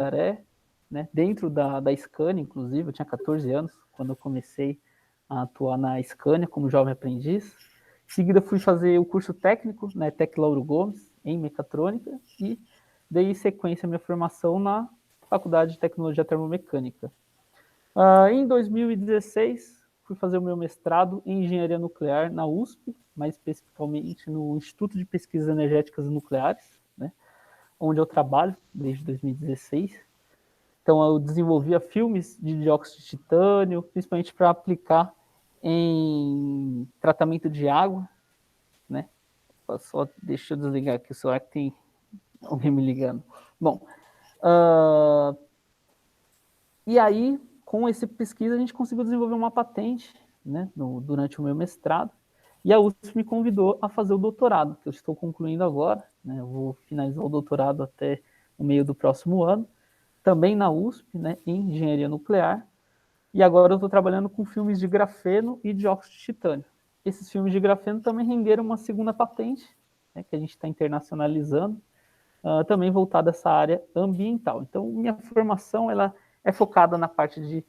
Sumaré, né, dentro da Scania, inclusive, eu tinha 14 anos quando eu comecei a atuar na Scania como jovem aprendiz. Em seguida fui fazer o curso técnico na ETEC Lauro Gomes, em mecatrônica, e dei sequência à minha formação na Faculdade de Tecnologia Termomecânica. Em 2016, fui fazer o meu mestrado em Engenharia Nuclear na USP, mais especificamente no Instituto de Pesquisas Energéticas e Nucleares, né, onde eu trabalho desde 2016. Então, eu desenvolvia filmes de dióxido de titânio, principalmente para aplicar em tratamento de água, né? Só deixa eu desligar aqui o celular que tem alguém me ligando. Bom, e aí, com essa pesquisa, a gente conseguiu desenvolver uma patente, né, durante o meu mestrado, e a USP me convidou a fazer o doutorado, que eu estou concluindo agora, né? Eu vou finalizar o doutorado até o meio do próximo ano, também na USP, né, em engenharia nuclear, e agora eu estou trabalhando com filmes de grafeno e dióxido de titânio. Esses filmes de grafeno também renderam uma segunda patente, né, que a gente está internacionalizando, também voltada a essa área ambiental. Então, minha formação ela é focada na parte de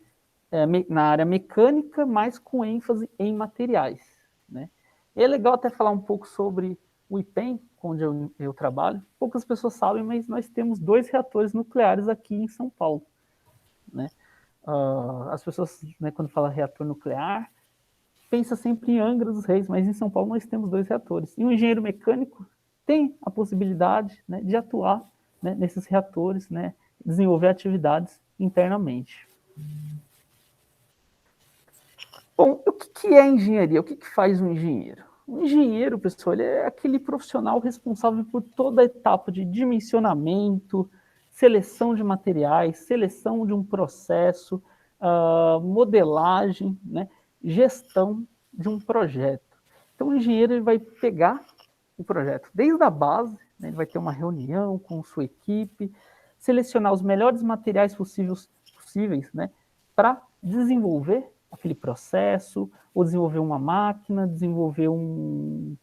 na área mecânica, mas com ênfase em materiais, né? E é legal até falar um pouco sobre o IPEM, onde eu trabalho. Poucas pessoas sabem, mas nós temos 2 reatores nucleares aqui em São Paulo, né? As pessoas, né, quando falam reator nuclear, pensa sempre em Angra dos Reis, mas em São Paulo nós temos 2 reatores. E o engenheiro mecânico tem a possibilidade, né, de atuar, né, nesses reatores, né, desenvolver atividades internamente. Bom, o que é engenharia? O que faz um engenheiro? O engenheiro, pessoal, ele é aquele profissional responsável por toda a etapa de dimensionamento, seleção de materiais, seleção de um processo, modelagem, né, gestão de um projeto. Então, o engenheiro ele vai pegar o projeto desde a base, né, ele vai ter uma reunião com sua equipe, selecionar os melhores materiais possíveis, né, para desenvolver aquele processo, ou desenvolver uma máquina, desenvolver um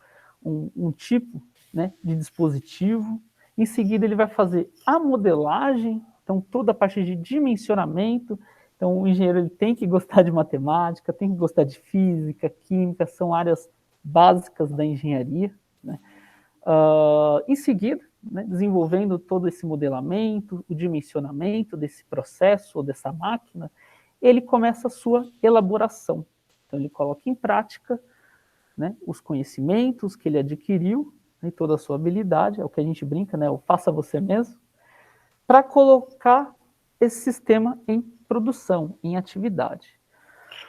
tipo, né, de dispositivo. Em seguida, ele vai fazer a modelagem, então toda a parte de dimensionamento. Então, o engenheiro ele tem que gostar de matemática, tem que gostar de física, química, são áreas básicas da engenharia, né? Em seguida, né, desenvolvendo todo esse modelamento, o dimensionamento desse processo ou dessa máquina, ele começa a sua elaboração. Então, ele coloca em prática, né, os conhecimentos que ele adquiriu, né, toda a sua habilidade, é o que a gente brinca, né, o faça você mesmo, para colocar esse sistema em produção, em atividade.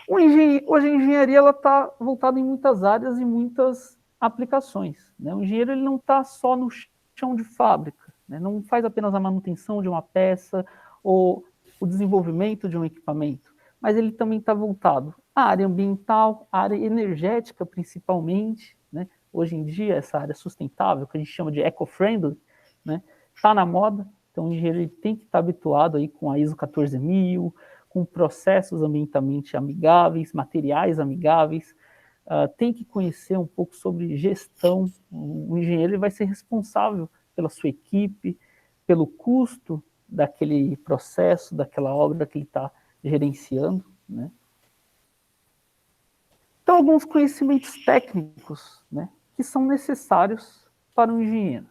Hoje a engenharia está voltada em muitas áreas e muitas aplicações, né? O engenheiro ele não está só no chão de fábrica, né? Não faz apenas a manutenção de uma peça ou o desenvolvimento de um equipamento, mas ele também está voltado à área ambiental, à área energética principalmente, né? Hoje em dia essa área sustentável, que a gente chama de eco-friendly, né, está na moda, então o engenheiro ele tem que estar habituado aí com a ISO 14000, com processos ambientalmente amigáveis, materiais amigáveis, tem que conhecer um pouco sobre gestão. O engenheiro ele vai ser responsável pela sua equipe, pelo custo daquele processo, daquela obra que ele está gerenciando, né? Então, alguns conhecimentos técnicos, né, que são necessários para um engenheiro.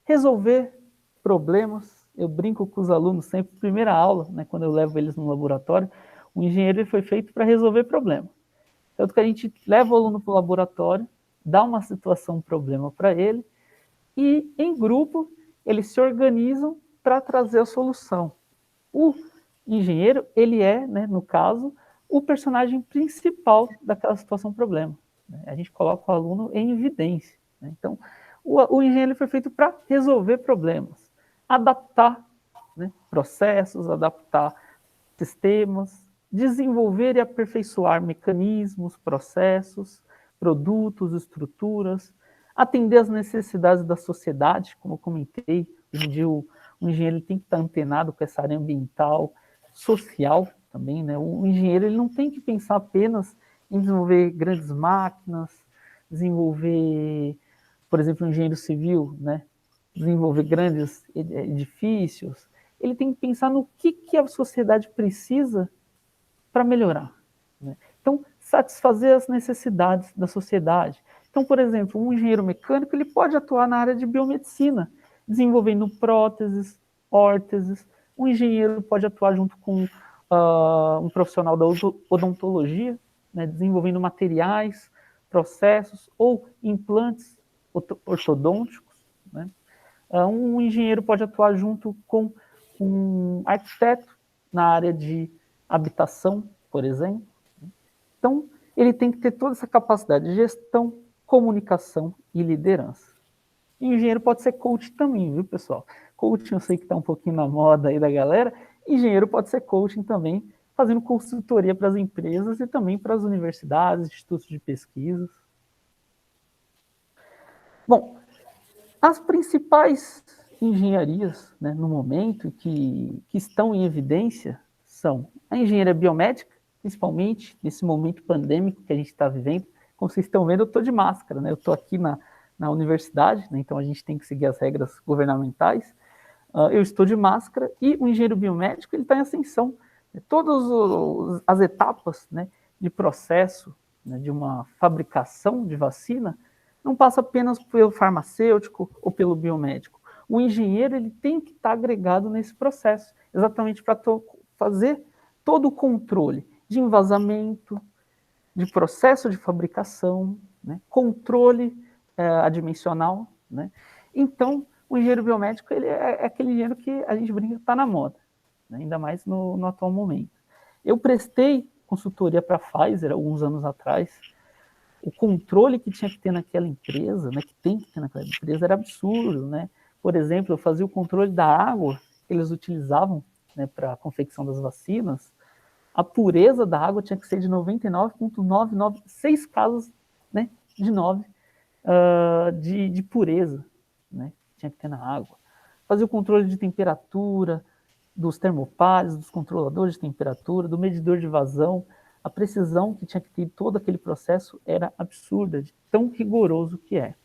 Resolver problemas. Eu brinco com os alunos sempre, primeira aula, né, quando eu levo eles no laboratório, o engenheiro foi feito para resolver problemas. Tanto que a gente leva o aluno para o laboratório, dá uma situação, um problema para ele, e em grupo eles se organizam para trazer a solução. O engenheiro, ele é, né, no caso, o personagem principal daquela situação problema. Né? A gente coloca o aluno em evidência. Né? Então, o engenheiro foi feito para resolver problemas, adaptar, né, processos, adaptar sistemas, desenvolver e aperfeiçoar mecanismos, processos, produtos, estruturas, atender às necessidades da sociedade, como eu comentei, hoje em dia o engenheiro tem que estar antenado com essa área ambiental, social também, né? O engenheiro ele não tem que pensar apenas em desenvolver grandes máquinas, desenvolver, por exemplo, um engenheiro civil, né? Desenvolver grandes edifícios. ele tem que pensar no que a sociedade precisa para melhorar, né? Então, satisfazer as necessidades da sociedade. Então, por exemplo, um engenheiro mecânico ele pode atuar na área de biomedicina, desenvolvendo próteses, órteses. Um engenheiro pode atuar junto com um profissional da odontologia, né, desenvolvendo materiais, processos ou implantes ortodônticos, né? Um engenheiro pode atuar junto com um arquiteto na área de habitação, por exemplo. Então, ele tem que ter toda essa capacidade de gestão, comunicação e liderança. E o engenheiro pode ser coach também, viu, pessoal? Coaching eu sei que está um pouquinho na moda aí da galera. Engenheiro pode ser coaching também, fazendo consultoria para as empresas e também para as universidades, institutos de pesquisas. Bom, as principais engenharias, né, no momento que estão em evidência são a engenharia biomédica, principalmente nesse momento pandêmico que a gente está vivendo. Como vocês estão vendo, eu estou de máscara, né? Eu estou aqui na universidade, né? Então a gente tem que seguir as regras governamentais. Eu estou de máscara e o engenheiro biomédico ele está em ascensão. Todas as etapas, né, de processo, né, de uma fabricação de vacina não passa apenas pelo farmacêutico ou pelo biomédico. O engenheiro ele tem que estar agregado nesse processo, exatamente para fazer todo o controle de envasamento, de processo de fabricação, né, controle adimensional, né? Então, o engenheiro biomédico ele é aquele engenheiro que a gente brinca que está na moda, né, ainda mais no atual momento. Eu prestei consultoria para a Pfizer alguns anos atrás. O controle que tinha que ter naquela empresa, né, que tem que ter naquela empresa, era absurdo, né? Por exemplo, eu fazia o controle da água que eles utilizavam, né, para a confecção das vacinas. A pureza da água tinha que ser de 99,99, 6 casos, né, de 9 de pureza, né, tinha que ter na água. Fazia o controle de temperatura, dos termopares, dos controladores de temperatura, do medidor de vazão. A precisão que tinha que ter todo aquele processo era absurda, de tão rigoroso que é.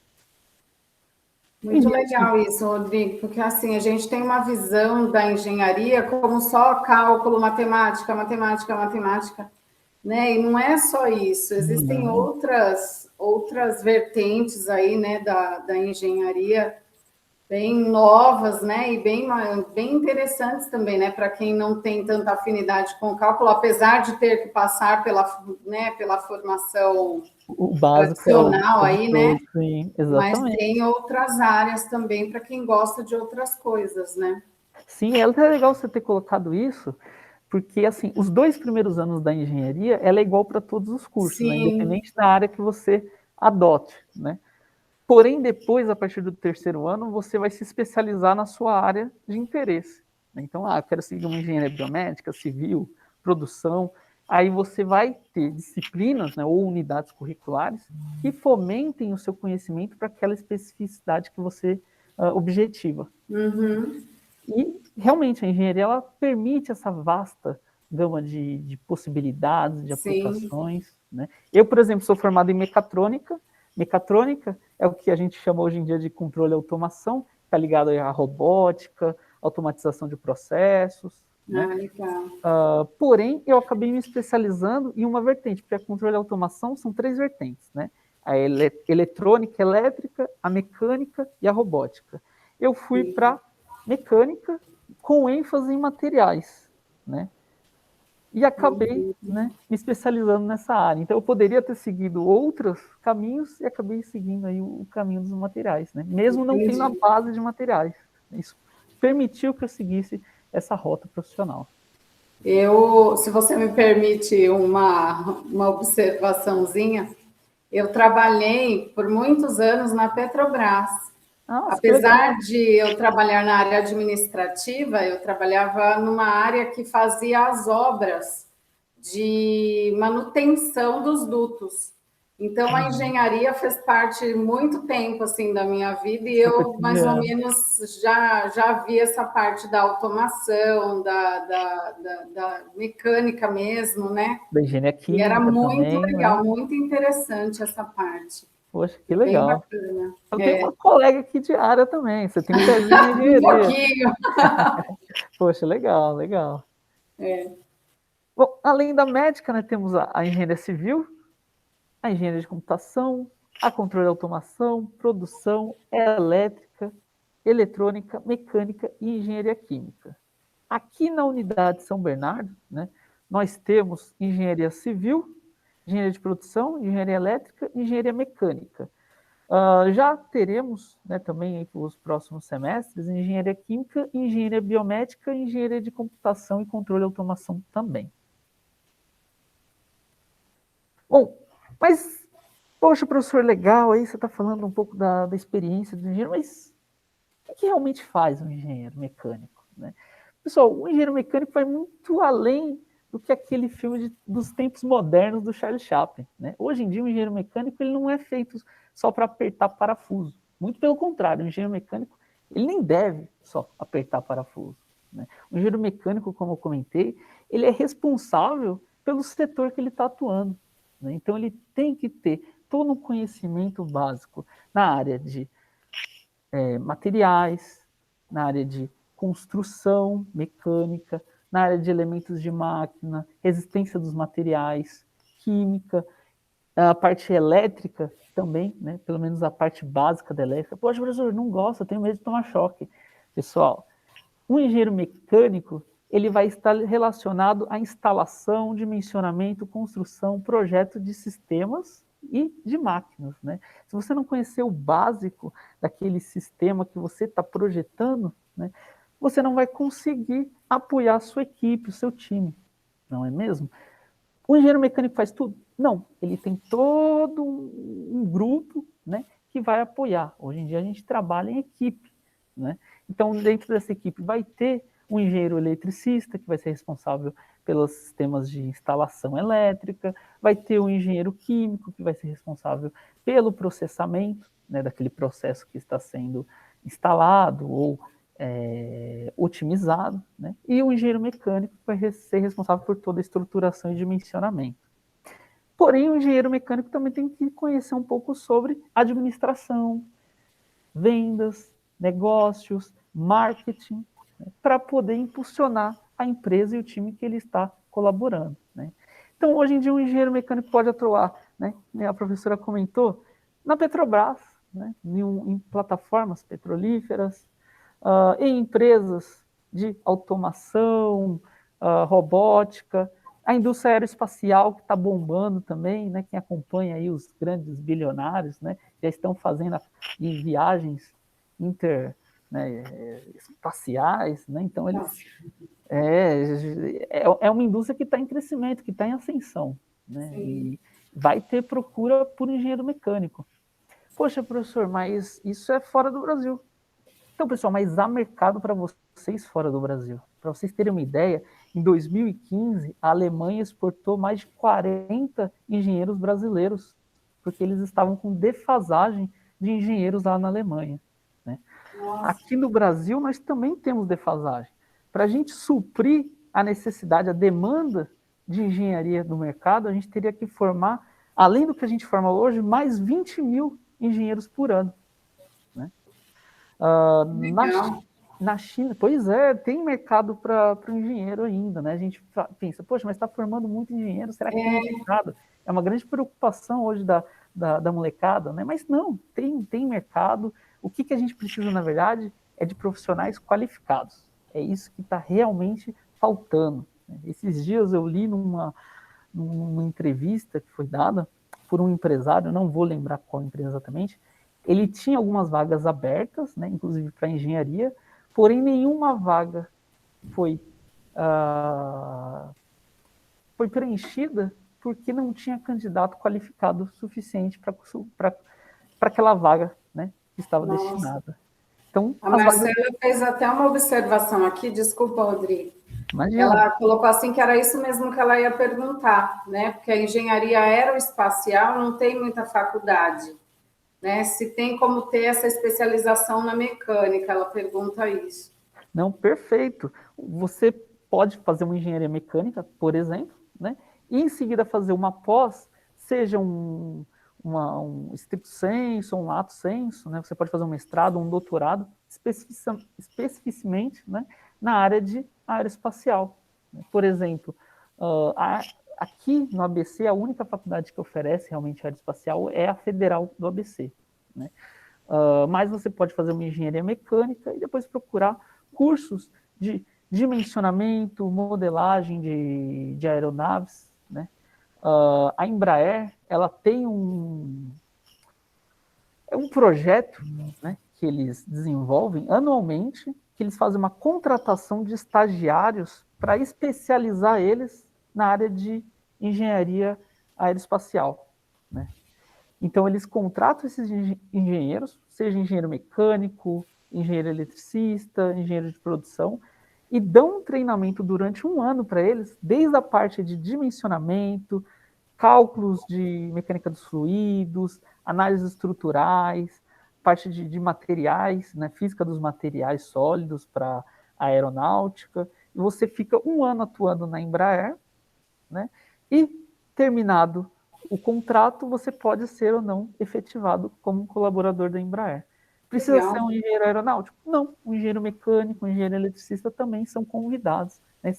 Muito legal isso, Rodrigo, porque assim, a gente tem uma visão da engenharia como só cálculo, matemática, matemática, matemática, né? E não é só isso, existem outras vertentes aí, né, da engenharia bem novas, né, e bem interessantes também, né, para quem não tem tanta afinidade com o cálculo, apesar de ter que passar pela formação o básico tradicional aí, né, sim, mas exatamente. tem outras áreas também para quem gosta de outras coisas, né? Sim, é até legal você ter colocado isso, porque assim, os 2 primeiros anos da engenharia, ela é igual para todos os cursos, né, independente da área que você adote, né? Porém, depois, a partir do 3º ano, você vai se especializar na sua área de interesse. Então, eu quero seguir uma engenharia biomédica, civil, produção. Aí você vai ter disciplinas, né, ou unidades curriculares que fomentem o seu conhecimento para aquela especificidade que você objetiva. Uhum. E, realmente, a engenharia ela permite essa vasta gama de possibilidades, de aplicações, né? Eu, por exemplo, sou formado em mecatrônica. Mecatrônica é o que a gente chama hoje em dia de controle e automação, está ligado à robótica, automatização de processos, né? Legal. Porém, eu acabei me especializando em uma vertente, porque a controle e automação são 3 vertentes, né? A eletrônica, elétrica, a mecânica e a robótica. Eu fui para mecânica com ênfase em materiais, né? E acabei, né, me especializando nessa área. Então, eu poderia ter seguido outros caminhos e acabei seguindo aí o caminho dos materiais, né? Mesmo não tendo a base de materiais. Isso permitiu que eu seguisse essa rota profissional. Se você me permite uma observaçãozinha, eu trabalhei por muitos anos na Petrobras. Apesar de eu trabalhar na área administrativa, eu trabalhava numa área que fazia as obras de manutenção dos dutos. Então, a engenharia fez parte muito tempo assim da minha vida e eu mais ou menos já vi essa parte da automação, da mecânica mesmo, né? Da engenharia química e era muito também, legal, né? muito interessante essa parte. Poxa, que Bem legal. bacana. Eu tenho uma colega aqui de área também, você tem um pezinho na engenharia. Um pouquinho. Poxa, legal, legal. É. Bom, além da médica, né, temos a engenharia civil, a engenharia de computação, a controle de automação, produção, elétrica, eletrônica, mecânica e engenharia química. Aqui na unidade São Bernardo, né, nós temos engenharia civil, engenharia de produção, engenharia elétrica e engenharia mecânica. Já teremos, né, também para os próximos semestres, engenharia química, engenharia biomédica, engenharia de computação e controle de automação também. Bom, mas, poxa, professor, legal, aí você está falando um pouco da experiência do engenheiro, mas o que realmente faz um engenheiro mecânico, né? Pessoal, o engenheiro mecânico vai muito além do que aquele filme dos tempos modernos do Charlie Chaplin, né? Hoje em dia, o engenheiro mecânico ele não é feito só para apertar parafuso. Muito pelo contrário, o engenheiro mecânico ele nem deve só apertar parafuso, né? O engenheiro mecânico, como eu comentei, ele é responsável pelo setor que ele está atuando, né? Então, ele tem que ter todo um conhecimento básico na área de materiais, na área de construção mecânica, na área de elementos de máquina, resistência dos materiais, química, a parte elétrica também, né? Pelo menos a parte básica da elétrica. Poxa, professor, não gosto, eu tenho medo de tomar choque. Pessoal, um engenheiro mecânico ele vai estar relacionado à instalação, dimensionamento, construção, projeto de sistemas e de máquinas, né? Se você não conhecer o básico daquele sistema que você está projetando, né, você não vai conseguir apoiar a sua equipe, o seu time, não é mesmo? O engenheiro mecânico faz tudo? Não, ele tem todo um grupo, né, que vai apoiar. Hoje em dia a gente trabalha em equipe, né? Então, dentro dessa equipe vai ter um engenheiro eletricista, que vai ser responsável pelos sistemas de instalação elétrica, vai ter um engenheiro químico, que vai ser responsável pelo processamento, né, daquele processo que está sendo instalado ou otimizado, né? E o engenheiro mecânico vai ser responsável por toda a estruturação e dimensionamento. Porém, o engenheiro mecânico também tem que conhecer um pouco sobre administração, vendas, negócios, marketing, né, para poder impulsionar a empresa e o time que ele está colaborando, né? Então, hoje em dia, um engenheiro mecânico pode atuar, né, a professora comentou, na Petrobras, né, em plataformas petrolíferas, em empresas de automação, robótica, a indústria aeroespacial que está bombando também, né? Quem acompanha aí os grandes bilionários, né? Já estão fazendo viagens espaciais, né? Então eles é uma indústria que está em crescimento, que está em ascensão, né? E vai ter procura por engenheiro mecânico. Poxa, professor, mas isso é fora do Brasil. Então, pessoal, mas há mercado para vocês fora do Brasil. Para vocês terem uma ideia, em 2015, a Alemanha exportou mais de 40 engenheiros brasileiros, porque eles estavam com defasagem de engenheiros lá na Alemanha, né? Aqui no Brasil, nós também temos defasagem. Para a gente suprir a necessidade, a demanda de engenharia do mercado, a gente teria que formar, além do que a gente forma hoje, mais 20 mil engenheiros por ano. Na China, pois é, tem mercado para o engenheiro ainda, né? A gente pensa, poxa, mas está formando muito engenheiro, será que tem mercado? É uma grande preocupação hoje da molecada, né? Mas não, tem mercado. O que a gente precisa, na verdade, é de profissionais qualificados. É isso que está realmente faltando. Esses dias eu li numa entrevista que foi dada por um empresário, não vou lembrar qual empresa exatamente, ele tinha algumas vagas abertas, né, inclusive para engenharia, porém nenhuma vaga foi preenchida porque não tinha candidato qualificado suficiente para aquela vaga, né, que estava destinada. Então, a Marcela fez até uma observação aqui, desculpa, Rodrigo. Imagina. Ela colocou assim que era isso mesmo que ela ia perguntar, né? Porque a engenharia aeroespacial não tem muita faculdade, né? Se tem como ter essa especialização na mecânica, ela pergunta isso. Não, perfeito. Você pode fazer uma engenharia mecânica, por exemplo, né? E em seguida fazer uma pós, seja um um stricto sensu, um lato sensu, né? Você pode fazer um mestrado, um doutorado, especificamente, né, na área de aeroespacial. Por exemplo, aqui no ABC, a única faculdade que oferece realmente aeroespacial é a Federal do ABC, né? Mas você pode fazer uma engenharia mecânica e depois procurar cursos de dimensionamento, modelagem de aeronaves, né? A Embraer, ela tem um projeto, né, que eles desenvolvem anualmente, que eles fazem uma contratação de estagiários para especializar eles na área de engenharia aeroespacial, né? Então, eles contratam esses engenheiros, seja engenheiro mecânico, engenheiro eletricista, engenheiro de produção, e dão um treinamento durante um ano para eles, desde a parte de dimensionamento, cálculos de mecânica dos fluidos, análises estruturais, parte de materiais, né, física dos materiais sólidos para a aeronáutica, e você fica um ano atuando na Embraer, né, e terminado o contrato, você pode ser ou não efetivado como colaborador da Embraer. Precisa ser um engenheiro aeronáutico? Não. Um engenheiro mecânico, um engenheiro eletricista também são convidados, né?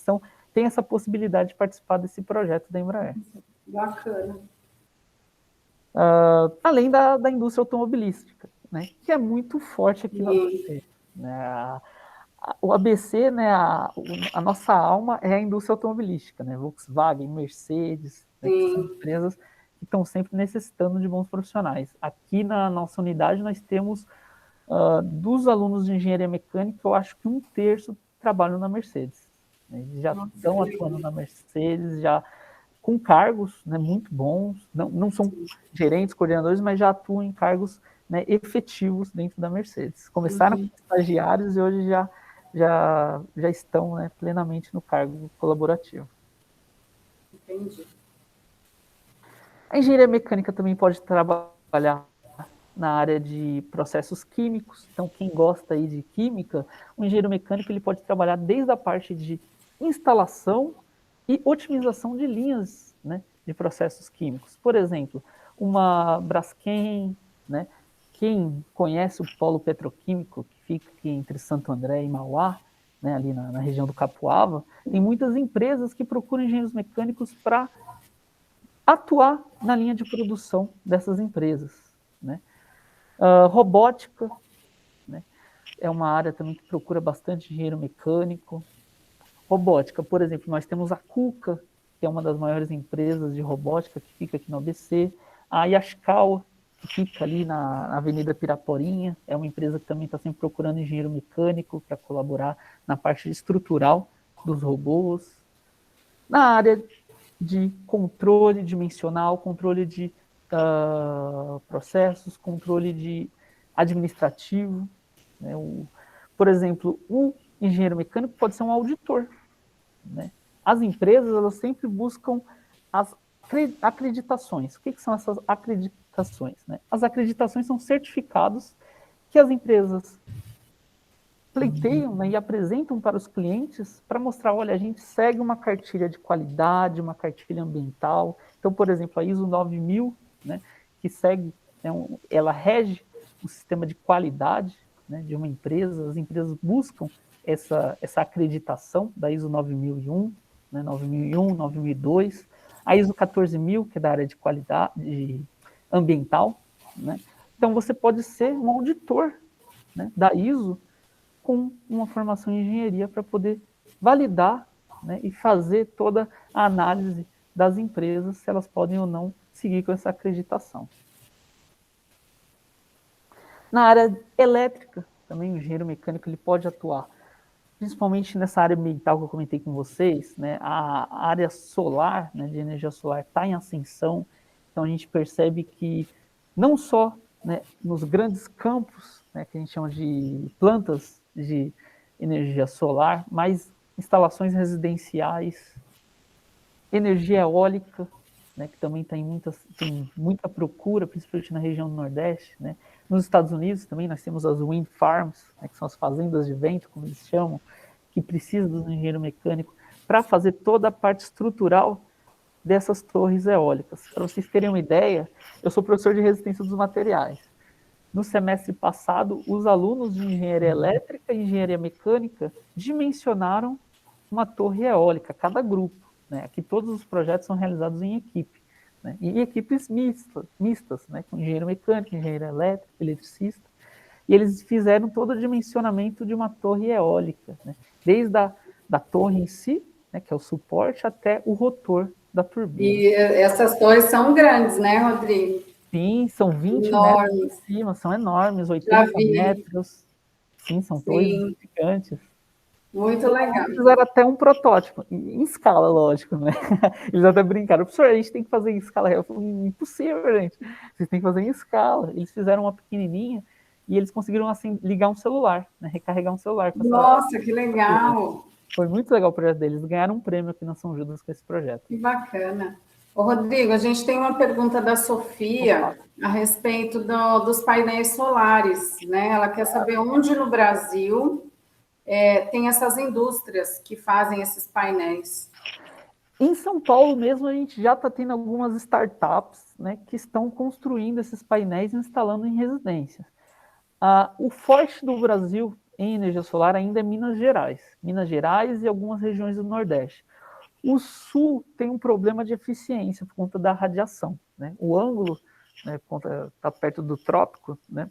Tem essa possibilidade de participar desse projeto da Embraer. Bacana. Além da indústria automobilística, né, que é muito forte aqui no ABC. Né? O ABC, né, a nossa alma é a indústria automobilística, né? Volkswagen, Mercedes, né, que são empresas que estão sempre necessitando de bons profissionais. Aqui na nossa unidade nós temos, dos alunos de engenharia mecânica, eu acho que 1/3 trabalham na Mercedes. Né? Eles já estão atuando na Mercedes, já com cargos, né, muito bons, não são gerentes, coordenadores, mas já atuam em cargos, né, efetivos dentro da Mercedes. Começaram como estagiários e hoje já estão, né, plenamente no cargo colaborativo. Entendi. A engenharia mecânica também pode trabalhar na área de processos químicos. Então, quem gosta aí de química, o engenheiro mecânico ele pode trabalhar desde a parte de instalação e otimização de linhas, né, de processos químicos. Por exemplo, uma Braskem, né? Quem conhece o polo petroquímico, que fica aqui entre Santo André e Mauá, né, ali na região do Capuava, tem muitas empresas que procuram engenheiros mecânicos para atuar na linha de produção dessas empresas. Né? Robótica, né, é uma área também que procura bastante engenheiro mecânico. Robótica, por exemplo, nós temos a KUKA, que é uma das maiores empresas de robótica que fica aqui no ABC, a Yaskawa, que fica ali na Avenida Piraporinha, é uma empresa que também está sempre procurando engenheiro mecânico para colaborar na parte estrutural dos robôs. Na área de controle dimensional, controle de processos, controle de administrativo. Né? Por exemplo, o engenheiro mecânico pode ser um auditor. Né? As empresas, elas sempre buscam as acreditações. O que são essas acreditações? Né? As acreditações são certificados que as empresas pleiteiam, né, e apresentam para os clientes para mostrar, olha, a gente segue uma cartilha de qualidade, uma cartilha ambiental. Então, por exemplo, a ISO 9000, né, que segue, ela rege o sistema de qualidade, né, de uma empresa. As empresas buscam essa acreditação da ISO 9001, né, 9001, 9002, a ISO 14000, que é da área de qualidade ambiental. Né? Então, você pode ser um auditor, né, da ISO, com uma formação em engenharia para poder validar, né, e fazer toda a análise das empresas, se elas podem ou não seguir com essa acreditação. Na área elétrica, também o engenheiro mecânico ele pode atuar, principalmente nessa área ambiental que eu comentei com vocês, né, a área solar, né, de energia solar está em ascensão, então a gente percebe que não só, né, nos grandes campos, né, que a gente chama de plantas de energia solar, mas instalações residenciais, energia eólica, né, que também tem muita procura, principalmente na região do Nordeste. Né? Nos Estados Unidos também nós temos as wind farms, né, que são as fazendas de vento, como eles chamam, que precisam do engenheiro mecânico para fazer toda a parte estrutural dessas torres eólicas. Para vocês terem uma ideia, eu sou professor de resistência dos materiais. No semestre passado, os alunos de engenharia elétrica e engenharia mecânica dimensionaram uma torre eólica, cada grupo. Né? Aqui todos os projetos são realizados em equipe. Né? E equipes mistas, né? Com engenheiro mecânico, engenheiro elétrico, eletricista. E eles fizeram todo o dimensionamento de uma torre eólica, né? Desde da torre em si, né, que é o suporte, até o rotor da turbina. E essas torres são grandes, né, Rodrigo? Sim, são 20 enormes. metros em cima, são enormes, 80 metros. Sim, são torres gigantes. Muito legal. Eles fizeram até um protótipo, em escala, lógico, né? Eles até brincaram, professor, a gente tem que fazer em escala real. Eu falei, impossível, gente. Vocês têm que fazer em escala. Eles fizeram uma pequenininha e eles conseguiram, assim, ligar um celular, né? Recarregar um celular. Nossa, que legal! Foi muito legal o projeto deles. Ganharam um prêmio aqui na São Judas com esse projeto. Que bacana. Ô, Rodrigo, a gente tem uma pergunta da Sofia a respeito dos painéis solares, né? Ela quer saber onde no Brasil tem essas indústrias que fazem esses painéis. Em São Paulo mesmo, a gente já está tendo algumas startups, né, que estão construindo esses painéis e instalando em residências. O forte do Brasil em energia solar ainda é Minas Gerais e algumas regiões do Nordeste. O Sul tem um problema de eficiência por conta da radiação, né? O ângulo, né, está perto do trópico, né?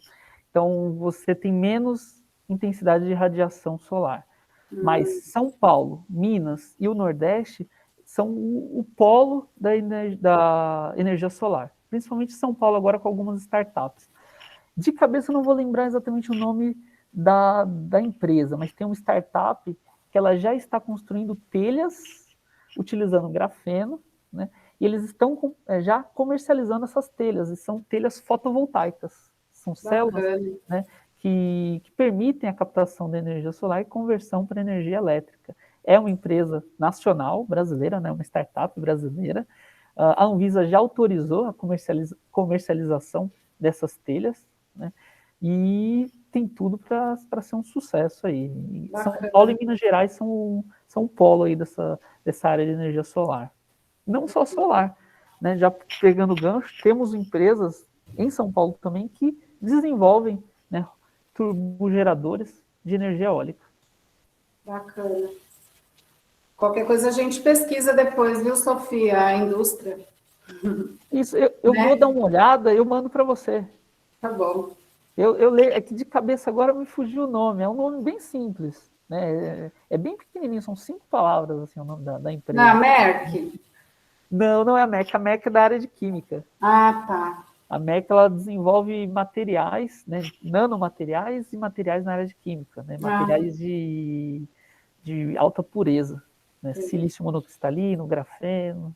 Então você tem menos intensidade de radiação solar. Mas São Paulo, Minas e o Nordeste são o polo da energia solar. Principalmente São Paulo agora com algumas startups. De cabeça eu não vou lembrar exatamente o nome da empresa, mas tem uma startup que ela já está construindo telhas utilizando grafeno, né? E eles estão já comercializando essas telhas, e são telhas fotovoltaicas. São células, né, que permitem a captação da energia solar e conversão para energia elétrica. É uma empresa nacional brasileira, né, uma startup brasileira. A Anvisa já autorizou a comercialização dessas telhas, né, e tem tudo para ser um sucesso aí. São Paulo e Minas Gerais são um polo aí dessa área de energia solar. Não só solar, né? Já pegando gancho, temos empresas em São Paulo também que desenvolvem, né, turbogeradores de energia eólica. Bacana. Qualquer coisa a gente pesquisa depois, viu, Sofia? A indústria. Isso, eu né? Vou dar uma olhada, eu mando para você. Tá bom. Eu leio, é que de cabeça agora me fugiu o nome, é um nome bem simples, né? É bem pequenininho, são 5 palavras assim, o nome da empresa. Na Merck? Não é a Merck é da área de química. Ah, tá. A Merck ela desenvolve materiais, né, nanomateriais e materiais na área de química, né, materiais de alta pureza, né, silício monocristalino, grafeno.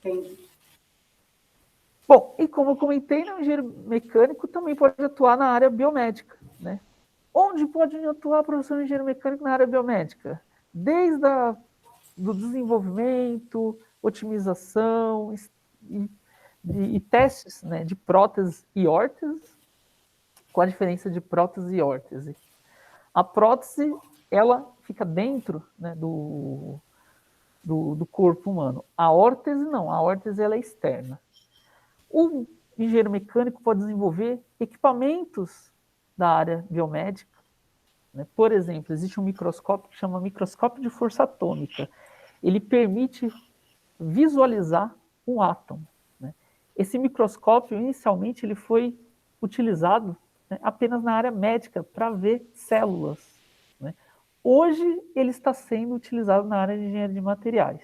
Entendi. Bom, e como eu comentei, o engenheiro mecânico também pode atuar na área biomédica, né? Onde pode atuar professor engenheiro mecânico na área biomédica? Desde do desenvolvimento, otimização e testes, né, de próteses e órteses. Qual a diferença de prótese e órtese? A prótese, ela fica dentro, né, do corpo humano. A órtese não, a órtese ela é externa. O engenheiro mecânico pode desenvolver equipamentos da área biomédica, né? Por exemplo, existe um microscópio que chama microscópio de força atômica. Ele permite visualizar um átomo, né? Esse microscópio, inicialmente, ele foi utilizado, né, apenas na área médica, para ver células, né? Hoje, ele está sendo utilizado na área de engenharia de materiais.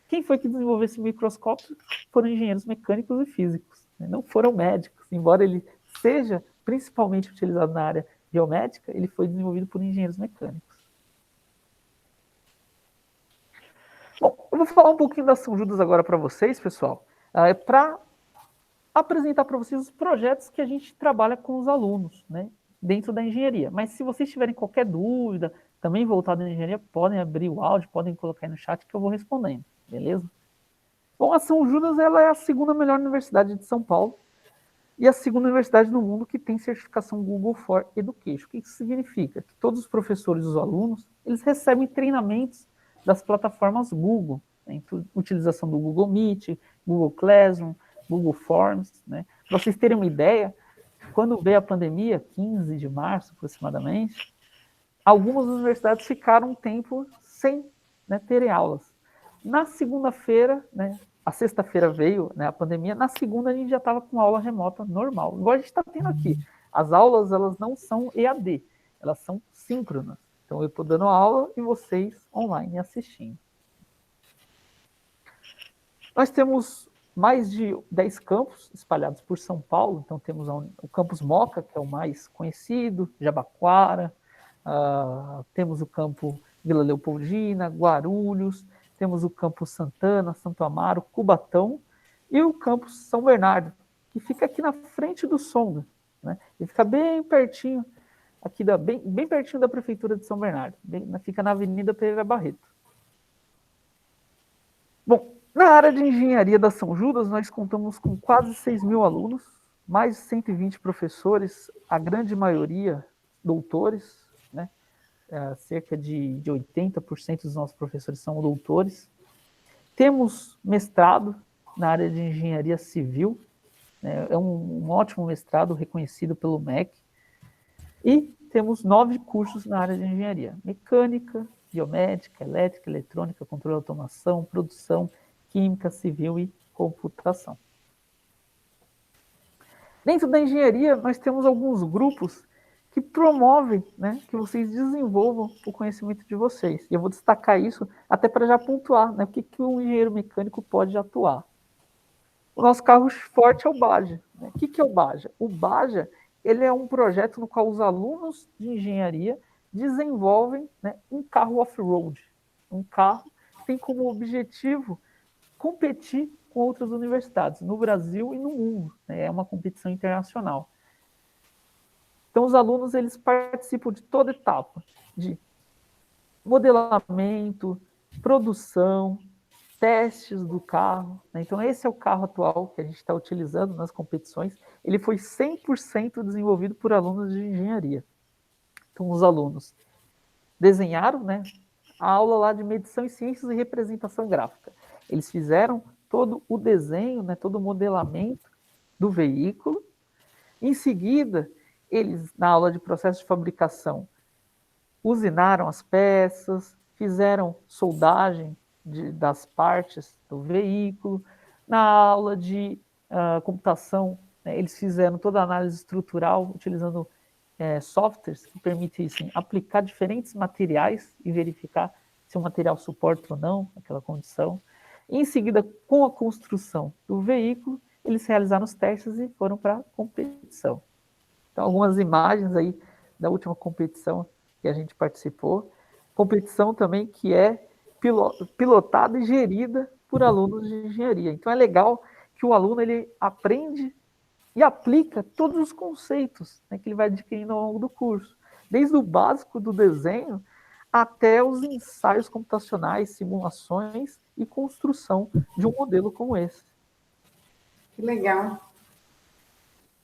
Quem foi que desenvolveu esse microscópio? Foram engenheiros mecânicos e físicos, né? Não foram médicos. Embora ele seja principalmente utilizado na área biomédica, ele foi desenvolvido por engenheiros mecânicos. Bom, eu vou falar um pouquinho da São Judas agora para vocês, pessoal, para apresentar para vocês os projetos que a gente trabalha com os alunos, né, dentro da engenharia. Mas se vocês tiverem qualquer dúvida, também voltado à engenharia, podem abrir o áudio, podem colocar aí no chat que eu vou respondendo, beleza? Bom, a São Judas ela é a segunda melhor universidade de São Paulo e a segunda universidade no mundo que tem certificação Google for Education. O que isso significa? Que todos os professores e os alunos, eles recebem treinamentos das plataformas Google, né, utilização do Google Meet, Google Classroom, Google Forms, né? Para vocês terem uma ideia, quando veio a pandemia, 15 de março aproximadamente, algumas universidades ficaram um tempo sem, né, terem aulas. Na segunda-feira, né, a sexta-feira veio, né, a pandemia, na segunda a gente já estava com aula remota normal, igual a gente está tendo aqui. As aulas, elas não são EAD, elas são síncronas. Então, eu estou dando aula e vocês online assistindo. Nós temos mais de 10 campos espalhados por São Paulo. Então, temos o campus Moca, que é o mais conhecido, Jabaquara, temos o campo Vila Leopoldina, Guarulhos, temos o campus Santana, Santo Amaro, Cubatão e o campus São Bernardo, que fica aqui na frente do Sonda, né? E fica bem pertinho, aqui bem pertinho da prefeitura de São Bernardo, fica na Avenida Pereira Barreto. Bom, na área de engenharia da São Judas, nós contamos com quase 6 mil alunos, mais de 120 professores, a grande maioria doutores, né? Cerca de 80% dos nossos professores são doutores. Temos mestrado na área de engenharia civil, né? É um ótimo mestrado reconhecido pelo MEC. E temos 9 cursos na área de engenharia: mecânica, biomédica, elétrica, eletrônica, controle de automação, produção, química, civil e computação. Dentro da engenharia, nós temos alguns grupos que promovem, né, que vocês desenvolvam o conhecimento de vocês. E eu vou destacar isso até para já pontuar, né, o que um engenheiro mecânico pode atuar. O nosso carro forte é o BAJA, né? O que é o BAJA? O BAJA, ele é um projeto no qual os alunos de engenharia desenvolvem, né, um carro off-road. Um carro que tem como objetivo competir com outras universidades, no Brasil e no mundo, né? É uma competição internacional. Então, os alunos, eles participam de toda etapa, de modelamento, produção, testes do carro, né? Então, esse é o carro atual que a gente está utilizando nas competições. Ele foi 100% desenvolvido por alunos de engenharia. Então, os alunos desenharam, né, a aula lá de medição em ciências e representação gráfica. Eles fizeram todo o desenho, né, todo o modelamento do veículo. Em seguida, eles, na aula de processo de fabricação, usinaram as peças, fizeram soldagem das partes do veículo. Na aula de computação, né, eles fizeram toda a análise estrutural, utilizando softwares que permitissem aplicar diferentes materiais e verificar se o material suporta ou não aquela condição. E, em seguida, com a construção do veículo, eles realizaram os testes e foram para a competição. Então, algumas imagens aí da última competição que a gente participou. Competição também que é pilotada e gerida por alunos de engenharia. Então, é legal que o aluno ele aprende e aplica todos os conceitos, né, que ele vai adquirindo ao longo do curso. Desde o básico do desenho até os ensaios computacionais, simulações e construção de um modelo como esse. Que legal.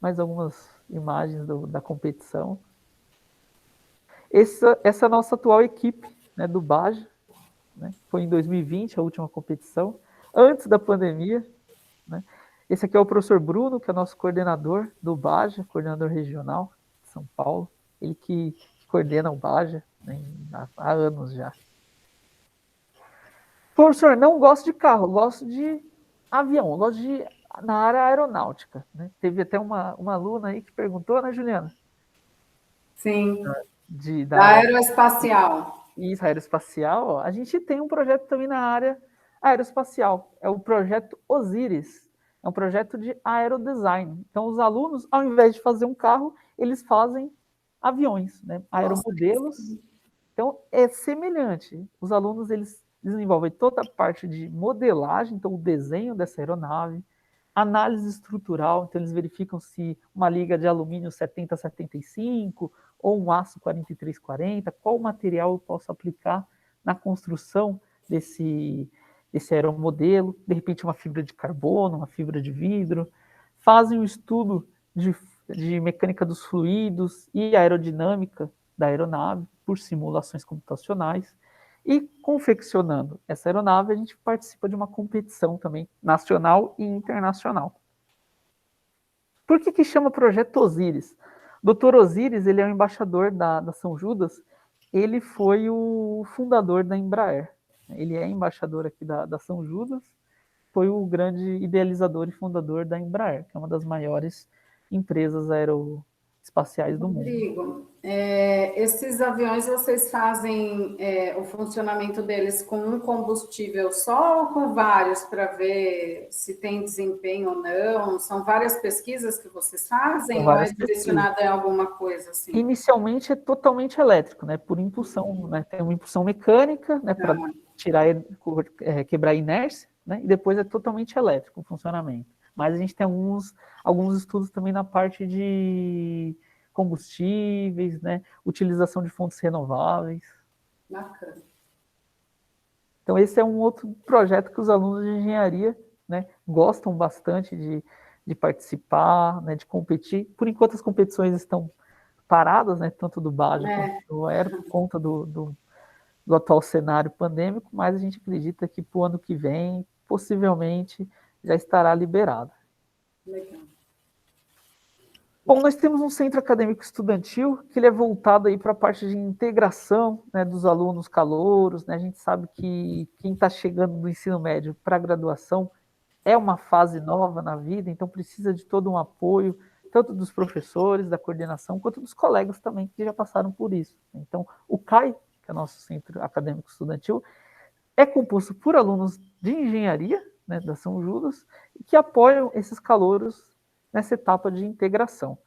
Mais algumas imagens da competição. Essa é a nossa atual equipe, né, do BAJA, né? Foi em 2020 a última competição, antes da pandemia, né? Esse aqui é o professor Bruno, que é nosso coordenador do BAJA, coordenador regional de São Paulo. Ele que coordena o BAJA, né, há anos já. Professor, não gosto de carro, gosto de avião, gosto na área aeronáutica, né? Teve até uma aluna aí que perguntou, né, Juliana? Sim, da aeroespacial. Isso, aeroespacial. Ó. A gente tem um projeto também na área aeroespacial, é o projeto Osiris, é um projeto de aerodesign. Então, os alunos, ao invés de fazer um carro, eles fazem aviões, né? Aeromodelos. Então, é semelhante. Os alunos, eles desenvolvem toda a parte de modelagem, então o desenho dessa aeronave, análise estrutural, então eles verificam se uma liga de alumínio 7075 ou um aço 4340, qual material eu posso aplicar na construção desse aeromodelo, de repente uma fibra de carbono, uma fibra de vidro, fazem um estudo de mecânica dos fluidos e aerodinâmica da aeronave por simulações computacionais, E confeccionando essa aeronave, a gente participa de uma competição também, nacional e internacional. Por que chama Projeto Osíris? Dr. Osíris, ele é o embaixador da São Judas, ele foi o fundador da Embraer. Ele é embaixador aqui da São Judas, foi o grande idealizador e fundador da Embraer, que é uma das maiores empresas aeroespaciais do mundo. Rodrigo, esses aviões vocês fazem o funcionamento deles com um combustível só ou com vários para ver se tem desempenho ou não? São várias pesquisas que vocês fazem ou é direcionado a alguma coisa assim? Inicialmente é totalmente elétrico, né? Por impulsão, né? Tem uma impulsão mecânica, né? Para tirar, quebrar a inércia, né? E depois é totalmente elétrico o funcionamento. Mas a gente tem alguns estudos também na parte de combustíveis, né? Utilização de fontes renováveis. Bacana. Então esse é um outro projeto que os alunos de engenharia, né, gostam bastante de participar, né, de competir. Por enquanto as competições estão paradas, né, tanto do BAJA quanto do Aero, por conta do atual cenário pandêmico, mas a gente acredita que para o ano que vem, possivelmente, já estará liberado. Legal. Bom, nós temos um centro acadêmico estudantil que ele é voltado aí para a parte de integração, né, dos alunos calouros, né? A gente sabe que quem está chegando do ensino médio para a graduação é uma fase nova na vida, então precisa de todo um apoio, tanto dos professores, da coordenação, quanto dos colegas também que já passaram por isso. Então, o CAI, que é o nosso centro acadêmico estudantil, é composto por alunos de engenharia, né, da São Judas, que apoiam esses calouros nessa etapa de integração.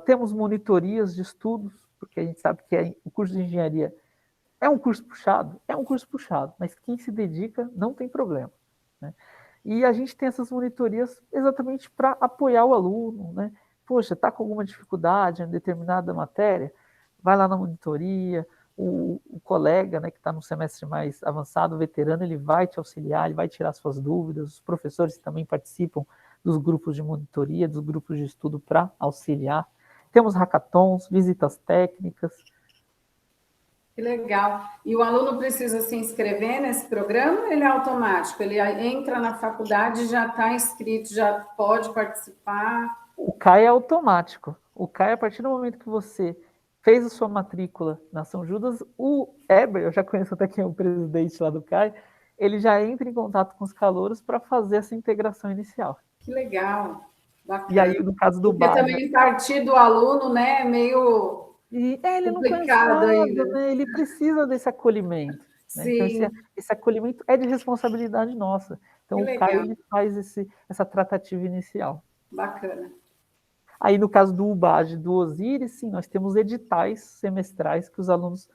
Temos monitorias de estudos, porque a gente sabe que o curso de engenharia é um curso puxado, mas quem se dedica não tem problema, né? E a gente tem essas monitorias exatamente para apoiar o aluno, né? Poxa, está com alguma dificuldade em determinada matéria? Vai lá na monitoria, o colega, né, que está no semestre mais avançado, veterano, ele vai te auxiliar, ele vai tirar suas dúvidas, os professores também participam dos grupos de monitoria, dos grupos de estudo para auxiliar. Temos hackathons, visitas técnicas. Que legal. E o aluno precisa se inscrever nesse programa ou ele é automático? Ele entra na faculdade, já está inscrito, já pode participar? O CAI é automático. O CAI, a partir do momento que você fez a sua matrícula na São Judas, o Eber, eu já conheço até quem é o presidente lá do CAI, ele já entra em contato com os calouros para fazer essa integração inicial. Que legal. Bacana. E aí, no caso do BAJA... Porque também partir do aluno, né, é meio... ele não conhece nada, ainda, né? Ele precisa desse acolhimento. Né? Então, esse acolhimento é de responsabilidade nossa. Então, o CAI ele faz essa tratativa inicial. Bacana. Aí, no caso do UBAJ e do Osíris, sim, nós temos editais semestrais que os alunos,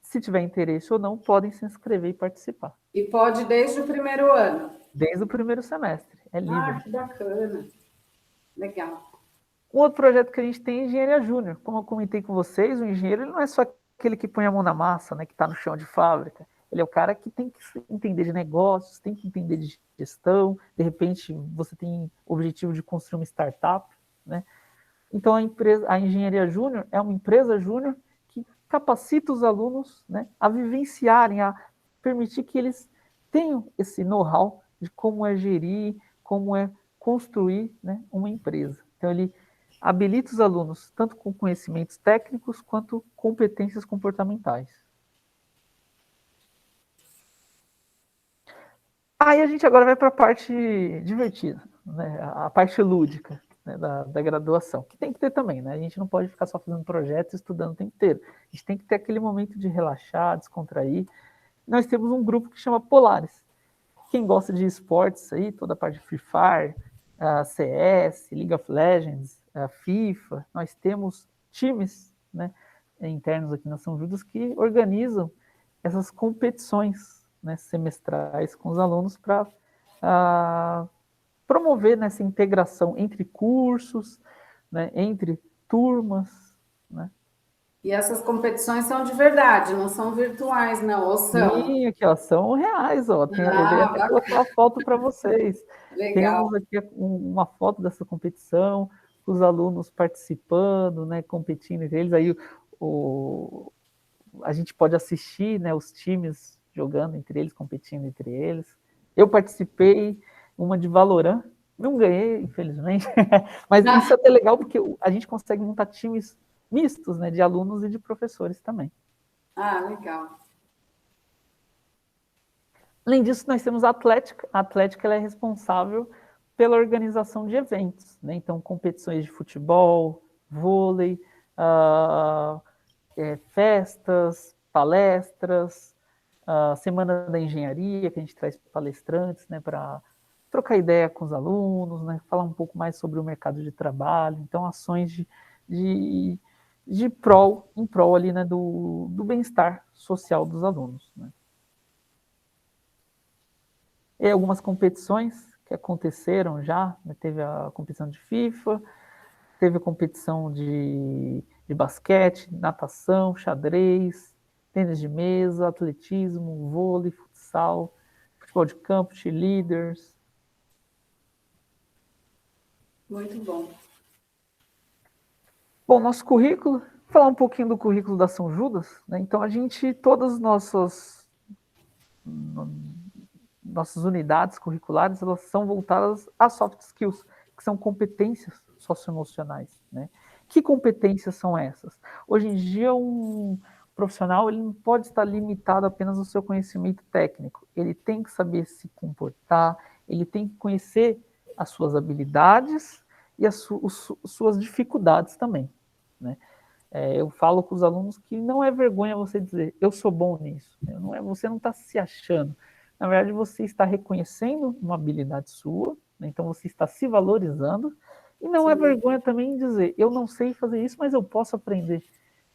se tiver interesse ou não, podem se inscrever e participar. E pode desde o primeiro ano? Desde o primeiro semestre, é livre. Ah, que bacana. Legal. Um outro projeto que a gente tem é Engenharia Júnior. Como eu comentei com vocês, o engenheiro ele não é só aquele que põe a mão na massa, né, que está no chão de fábrica. Ele é o cara que tem que entender de negócios, tem que entender de gestão. De repente, você tem o objetivo de construir uma startup, né? Então, a Engenharia Júnior é uma empresa júnior que capacita os alunos, né, a vivenciarem, a permitir que eles tenham esse know-how de como é gerir, como é construir, né, uma empresa. Então, ele habilita os alunos tanto com conhecimentos técnicos quanto competências comportamentais. Aí a gente agora vai para a parte divertida, né? A parte lúdica, né, da graduação, que tem que ter também, né? A gente não pode ficar só fazendo projetos e estudando o tempo inteiro. A gente tem que ter aquele momento de relaxar, descontrair. Nós temos um grupo que chama Polaris. Quem gosta de esportes aí, toda a parte de Free Fire, CS, League of Legends, FIFA, nós temos times, né, internos aqui na São Judas que organizam essas competições, né, semestrais com os alunos para promover nessa integração entre cursos, né, entre turmas, né. E essas competições são de verdade, não são virtuais, não, ou são? Sim, aqui, ó, são reais, ó. Eu vou até colocar a foto para vocês. Legal. Temos aqui uma foto dessa competição, os alunos participando, né, competindo entre eles. Aí a gente pode assistir, né, os times jogando entre eles, competindo entre eles. Eu participei uma de Valorant, não ganhei, infelizmente, mas isso é até legal porque a gente consegue montar times mistos, né, de alunos e de professores também. Ah, legal. Além disso, nós temos a Atlética. A Atlética ela é responsável pela organização de eventos, né? Então, competições de futebol, vôlei, festas, palestras, Semana da Engenharia, que a gente traz palestrantes, né, para trocar ideia com os alunos, né, falar um pouco mais sobre o mercado de trabalho. Então, ações em prol ali, né, do bem-estar social dos alunos, né. E algumas competições que aconteceram já, né, teve a competição de FIFA, teve a competição de basquete, natação, xadrez, tênis de mesa, atletismo, vôlei, futsal, futebol de campo, cheerleaders. Muito bom. Bom, nosso currículo, falar um pouquinho do currículo da São Judas, né? Então todas as nossas unidades curriculares, elas são voltadas a soft skills, que são competências socioemocionais, né? Que competências são essas? Hoje em dia, um profissional ele não pode estar limitado apenas ao seu conhecimento técnico. Ele tem que saber se comportar, ele tem que conhecer as suas habilidades e suas dificuldades também, né? Eu falo com os alunos que não é vergonha você dizer, eu sou bom nisso. Você não está se achando. Na verdade, você está reconhecendo uma habilidade sua, né? Então você está se valorizando, e não Sim. é vergonha também dizer, eu não sei fazer isso, mas eu posso aprender.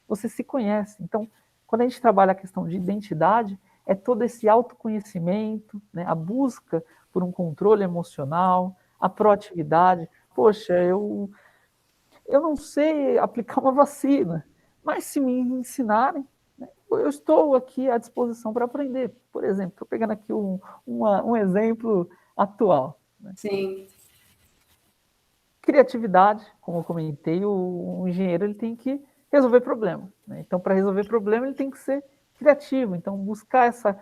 Você se conhece. Então, quando a gente trabalha a questão de identidade, é todo esse autoconhecimento, né? A busca por um controle emocional, a proatividade. Poxa, eu não sei aplicar uma vacina, mas se me ensinarem, né, eu estou aqui à disposição para aprender. Por exemplo, estou pegando aqui um exemplo atual. Né? Sim. Criatividade, como eu comentei, o engenheiro ele tem que resolver problema. Né? Então, para resolver problema, ele tem que ser criativo. Então, buscar essa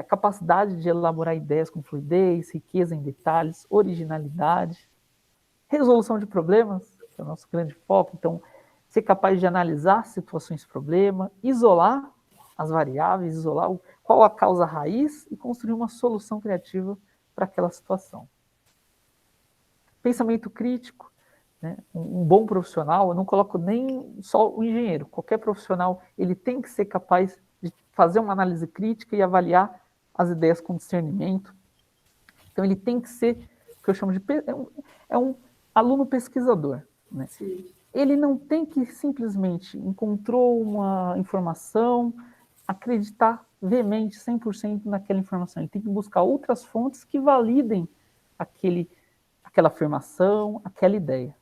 capacidade de elaborar ideias com fluidez, riqueza em detalhes, originalidade, resolução de problemas, que é o nosso grande foco. Então, ser capaz de analisar situações problema, isolar as variáveis, isolar qual a causa raiz e construir uma solução criativa para aquela situação. Pensamento crítico, né? Um bom profissional, eu não coloco nem só o engenheiro, qualquer profissional, ele tem que ser capaz de fazer uma análise crítica e avaliar as ideias com discernimento. Então, ele tem que ser o que eu chamo de... É um aluno pesquisador. Né? Ele não tem que simplesmente encontrou uma informação, acreditar veemente 100% naquela informação. Ele tem que buscar outras fontes que validem aquela afirmação, aquela ideia.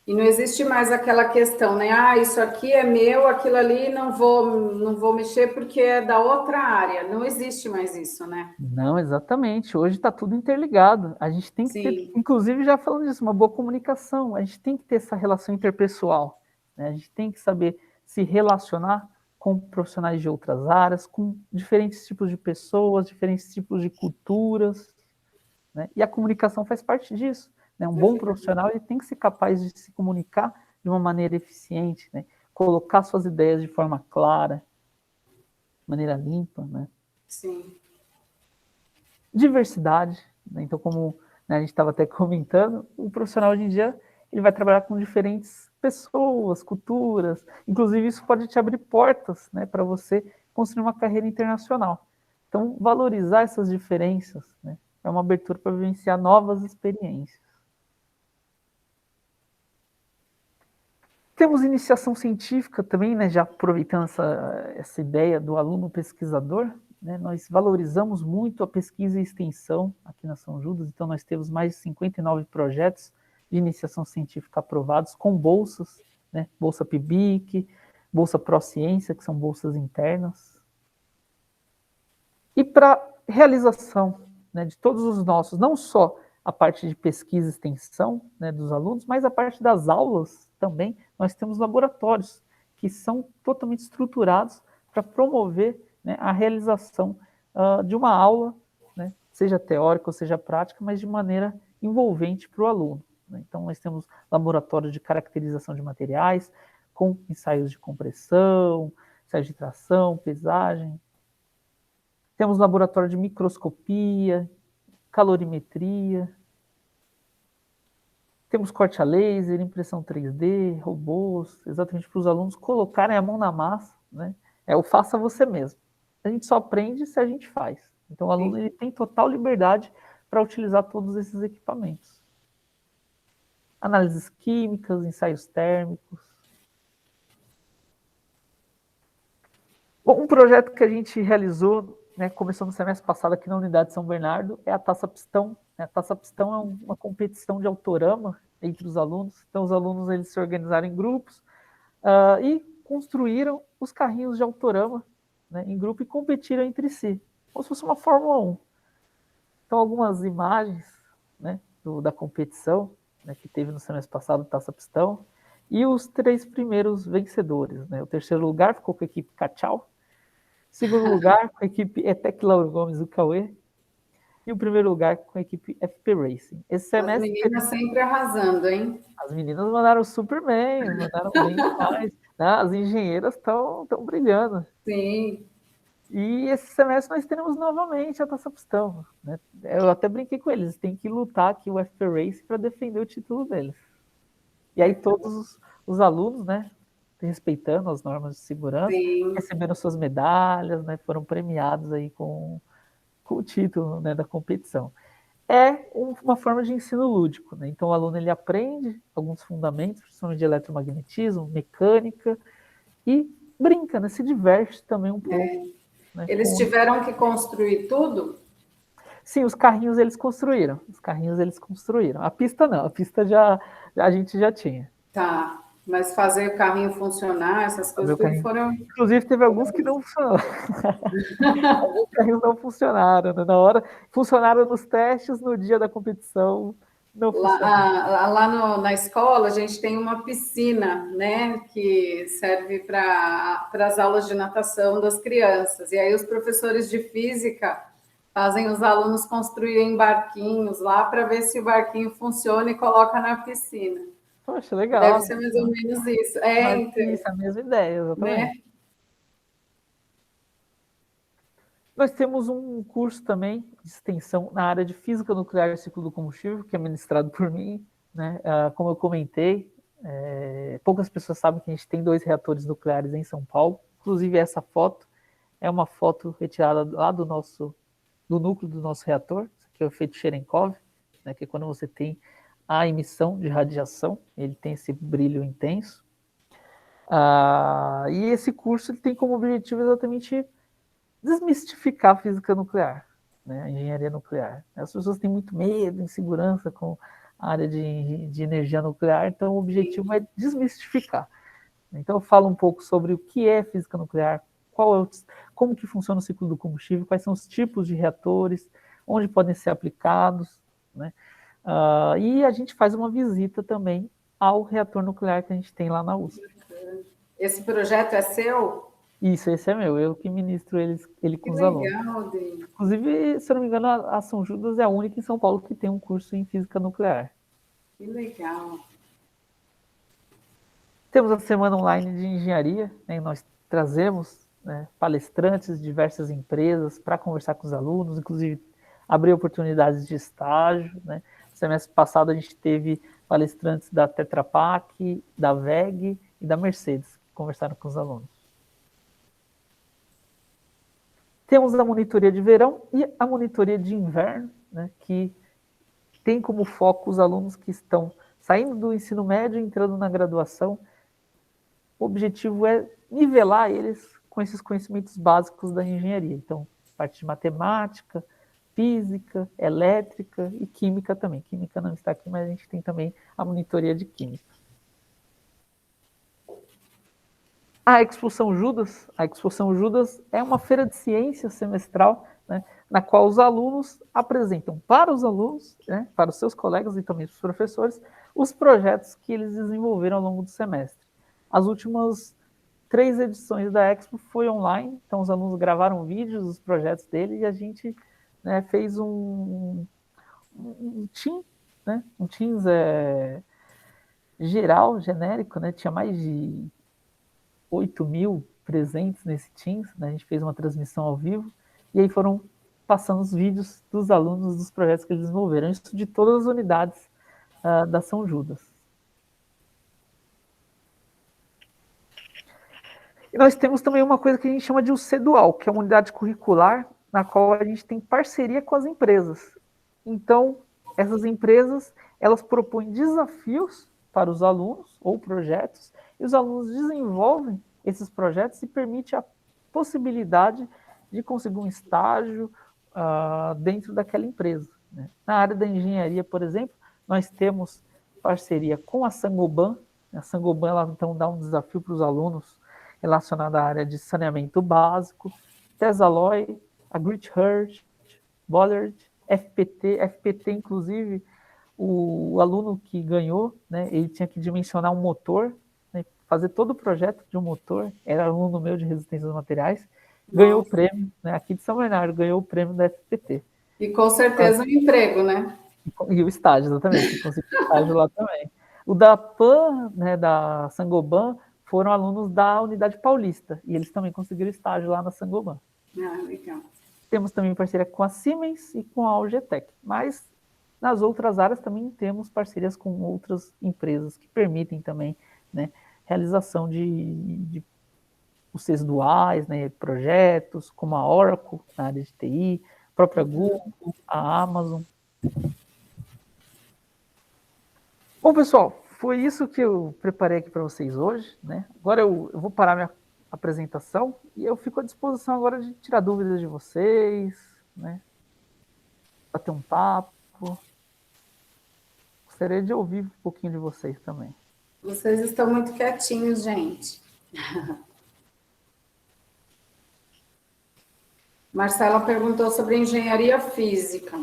E não existe mais aquela questão, né? Ah, isso aqui é meu, aquilo ali não vou mexer porque é da outra área. Não existe mais isso, né? Não, exatamente. Hoje está tudo interligado. A gente tem que ter, inclusive já falando disso, uma boa comunicação. A gente tem que ter essa relação interpessoal. Né? A gente tem que saber se relacionar com profissionais de outras áreas, com diferentes tipos de pessoas, diferentes tipos de culturas. Né? E a comunicação faz parte disso. Né? Um bom profissional ele tem que ser capaz de se comunicar de uma maneira eficiente, né? Colocar suas ideias de forma clara, de maneira limpa. Né? Sim. Diversidade. Né? Então, como a gente estava até comentando, o profissional hoje em dia ele vai trabalhar com diferentes pessoas, culturas. Inclusive, isso pode te abrir portas, né, para você construir uma carreira internacional. Então, valorizar essas diferenças, né, é uma abertura para vivenciar novas experiências. Temos iniciação científica também, né, já aproveitando essa ideia do aluno pesquisador, né, nós valorizamos muito a pesquisa e extensão aqui na São Judas, então nós temos mais de 59 projetos de iniciação científica aprovados com bolsas, né, Bolsa PIBIC, Bolsa Prociência, que são bolsas internas. E para realização, né, de todos os nossos, não só a parte de pesquisa e extensão, né, dos alunos, mas a parte das aulas também, nós temos laboratórios que são totalmente estruturados para promover, né, a realização de uma aula, né, seja teórica ou seja prática, mas de maneira envolvente para o aluno. Né? Então, nós temos laboratórios de caracterização de materiais, com ensaios de compressão, ensaios de tração, pesagem. Temos laboratório de microscopia, calorimetria. Temos corte a laser, impressão 3D, robôs, exatamente para os alunos colocarem a mão na massa, né? É o faça você mesmo. A gente só aprende se a gente faz. Então, o aluno ele tem total liberdade para utilizar todos esses equipamentos. Análises químicas, ensaios térmicos. Bom, um projeto que a gente realizou, né, começou no semestre passado aqui na Unidade de São Bernardo, é a Taça Pistão. A Taça Pistão é uma competição de autorama entre os alunos. Então, os alunos eles se organizaram em grupos e construíram os carrinhos de autorama, né, em grupo e competiram entre si, como se fosse uma Fórmula 1. Então, algumas imagens, né, da competição, né, que teve no semestre passado, Taça Pistão, e os 3 primeiros vencedores. Né? O terceiro lugar ficou com a equipe Cachau, segundo lugar com a equipe Etec Lauro Gomes do Cauê, e o primeiro lugar com a equipe FP Racing. Esse semestre, as meninas sempre arrasando, hein? As meninas mandaram super bem, mandaram bem demais. Né? As engenheiras estão brilhando. Sim. E esse semestre nós teremos novamente a Taça Pistão. Né? Eu até brinquei com eles, tem que lutar aqui o FP Racing para defender o título deles. E aí todos os alunos, né, respeitando as normas de segurança, Sim. receberam suas medalhas, né, foram premiados aí com o título, né, da competição. É uma forma de ensino lúdico, né? Então o aluno ele aprende alguns fundamentos, principalmente de eletromagnetismo, mecânica, e brinca, né, se diverte também um pouco. Né, Eles tiveram que construir tudo? Sim, os carrinhos eles construíram. A pista não, a pista a gente já tinha. Tá, mas fazer o carrinho funcionar, essas coisas tudo foram... Inclusive, teve alguns que não funcionaram. Alguns carrinhos não funcionaram. Né? Na hora, funcionaram nos testes, no dia da competição, não funcionaram. Lá na escola, a gente tem uma piscina, né, que serve para as aulas de natação das crianças. E aí os professores de física fazem os alunos construírem barquinhos lá para ver se o barquinho funciona e coloca na piscina. Poxa, legal. Deve ser mais ou menos isso. Então, isso, a mesma ideia, exatamente. Né? Nós temos um curso também de extensão na área de Física Nuclear e Ciclo do Combustível, que é ministrado por mim. Né? Como eu comentei, poucas pessoas sabem que a gente tem 2 reatores nucleares em São Paulo. Inclusive, essa foto é uma foto retirada lá do núcleo do nosso reator. Isso aqui é o efeito Cherenkov, né? Que é quando você tem a emissão de radiação, ele tem esse brilho intenso. E esse curso ele tem como objetivo exatamente desmistificar a física nuclear, né, a engenharia nuclear. As pessoas têm muito medo, insegurança com a área de energia nuclear, então o objetivo é desmistificar. Então eu falo um pouco sobre o que é física nuclear, como que funciona o ciclo do combustível, quais são os tipos de reatores, onde podem ser aplicados, né? E a gente faz uma visita também ao reator nuclear que a gente tem lá na USP. Esse projeto é seu? Isso, esse é meu, eu que ministro ele com os alunos. Dele. Inclusive, se eu não me engano, a São Judas é a única em São Paulo que tem um curso em física nuclear. Que legal. Temos a semana online de engenharia, né, nós trazemos, né, palestrantes de diversas empresas para conversar com os alunos, inclusive abrir oportunidades de estágio. Né. No semestre passado a gente teve palestrantes da Tetra Pak, da WEG e da Mercedes, que conversaram com os alunos. Temos a monitoria de verão e a monitoria de inverno, né, que tem como foco os alunos que estão saindo do ensino médio e entrando na graduação. O objetivo é nivelar eles com esses conhecimentos básicos da engenharia. Então, parte de matemática, física, elétrica e química também. Química não está aqui, mas a gente tem também a monitoria de química. A Expo São Judas é uma feira de ciências semestral, né, na qual os alunos apresentam para os alunos, né, para os seus colegas e também para os professores, os projetos que eles desenvolveram ao longo do semestre. As últimas 3 edições da Expo foi online, então os alunos gravaram vídeos dos projetos dele e a gente, né, fez um team, né, um Teams geral, genérico, né, tinha mais de 8.000 presentes nesse Teams, né, a gente fez uma transmissão ao vivo, e aí foram passando os vídeos dos alunos dos projetos que eles desenvolveram, isso de todas as unidades da São Judas. E nós temos também uma coisa que a gente chama de UC Dual, que é uma unidade curricular na qual a gente tem parceria com as empresas. Então, essas empresas, elas propõem desafios para os alunos ou projetos, e os alunos desenvolvem esses projetos e permite a possibilidade de conseguir um estágio dentro daquela empresa, né? Na área da engenharia, por exemplo, nós temos parceria com a Saint-Gobain. A Saint-Gobain, ela então dá um desafio para os alunos relacionado à área de saneamento básico, Tesalloy, a Grithurst, Bollard, FPT, inclusive, o aluno que ganhou, né, ele tinha que dimensionar um motor, né, fazer todo o projeto de um motor, era aluno meu de resistência dos materiais, ganhou o prêmio, né, aqui de São Bernardo, ganhou o prêmio da FPT. E com certeza um emprego, né? E o estágio, exatamente, conseguiu o estágio lá também. O da PAN, né, da Saint-Gobain, foram alunos da Unidade Paulista, e eles também conseguiram estágio lá na Saint-Gobain. Ah, legal. Temos também parceria com a Siemens e com a Algetec, mas nas outras áreas também temos parcerias com outras empresas que permitem também, né, realização de UCs duais, né, projetos, como a Oracle, na área de TI, a própria Google, a Amazon. Bom, pessoal, foi isso que eu preparei aqui para vocês hoje, né? Agora eu vou parar minha apresentação e eu fico à disposição agora de tirar dúvidas de vocês, né? Bater um papo. Gostaria de ouvir um pouquinho de vocês também. Vocês estão muito quietinhos, gente. Marcela perguntou sobre engenharia física.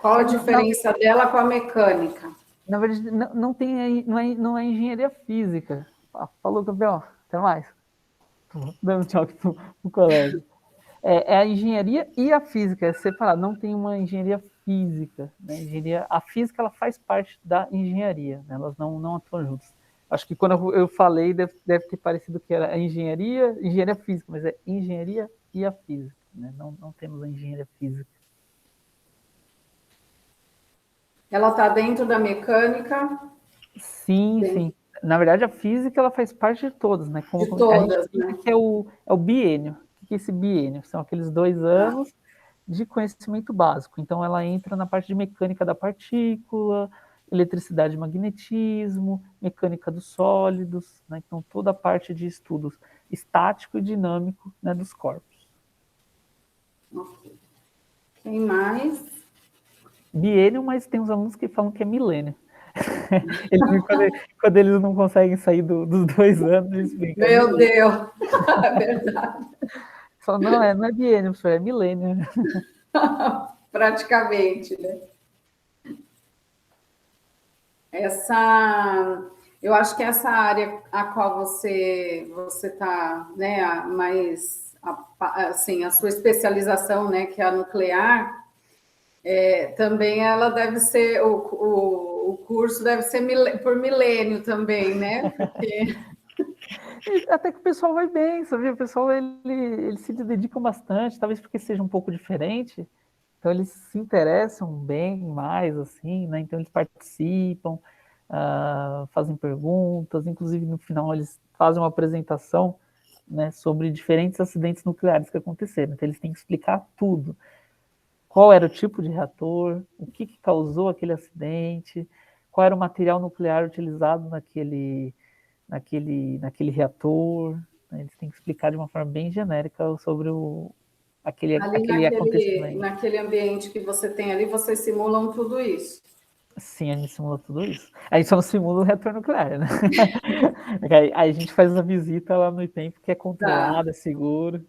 Qual a diferença dela com a mecânica? Na verdade, não é engenharia física. Falou, campeão. Até mais. Tô dando tchau aqui pro colega. É a engenharia e a física, é separado. Não tem uma engenharia física, né? A física, ela faz parte da engenharia, né? Elas não atuam juntas. Acho que quando eu falei, deve ter parecido que era a engenharia física, mas é engenharia e a física, né? Não temos a engenharia física. Ela está dentro da mecânica? Sim. Na verdade, a física, ela faz parte de todas, né? De todas, né? Que é o biênio. O que é esse biênio? São aqueles 2 anos de conhecimento básico. Então, ela entra na parte de mecânica da partícula, eletricidade e magnetismo, mecânica dos sólidos, né? Então, toda a parte de estudos estático e dinâmico, né, dos corpos. Ok. Quem mais? Biênio, mas tem uns alunos que falam que é milênio. Quando eles não conseguem sair dos 2 anos, eles brincam. Meu Deus, é verdade. Falam, não é biênio, professor, é milênio. Praticamente, né? Eu acho que essa área a qual você está, né, assim, a sua especialização, né, que é a nuclear, também ela deve ser, o curso deve ser por milênio também, né? Porque... Até que o pessoal vai bem, sabe? O pessoal, ele se dedica bastante, talvez porque seja um pouco diferente, então eles se interessam bem mais, assim, né? Então eles participam, fazem perguntas, inclusive no final eles fazem uma apresentação, né, sobre diferentes acidentes nucleares que aconteceram, então eles têm que explicar tudo. Qual era o tipo de reator, o que causou aquele acidente, qual era o material nuclear utilizado naquele reator, né? Eles têm que explicar de uma forma bem genérica sobre aquele acontecimento. Naquele ambiente que você tem ali, vocês simulam tudo isso? Sim, a gente simula tudo isso. A gente só não simula o reator nuclear, né? Aí a gente faz uma visita lá no tempo que é controlado, é seguro.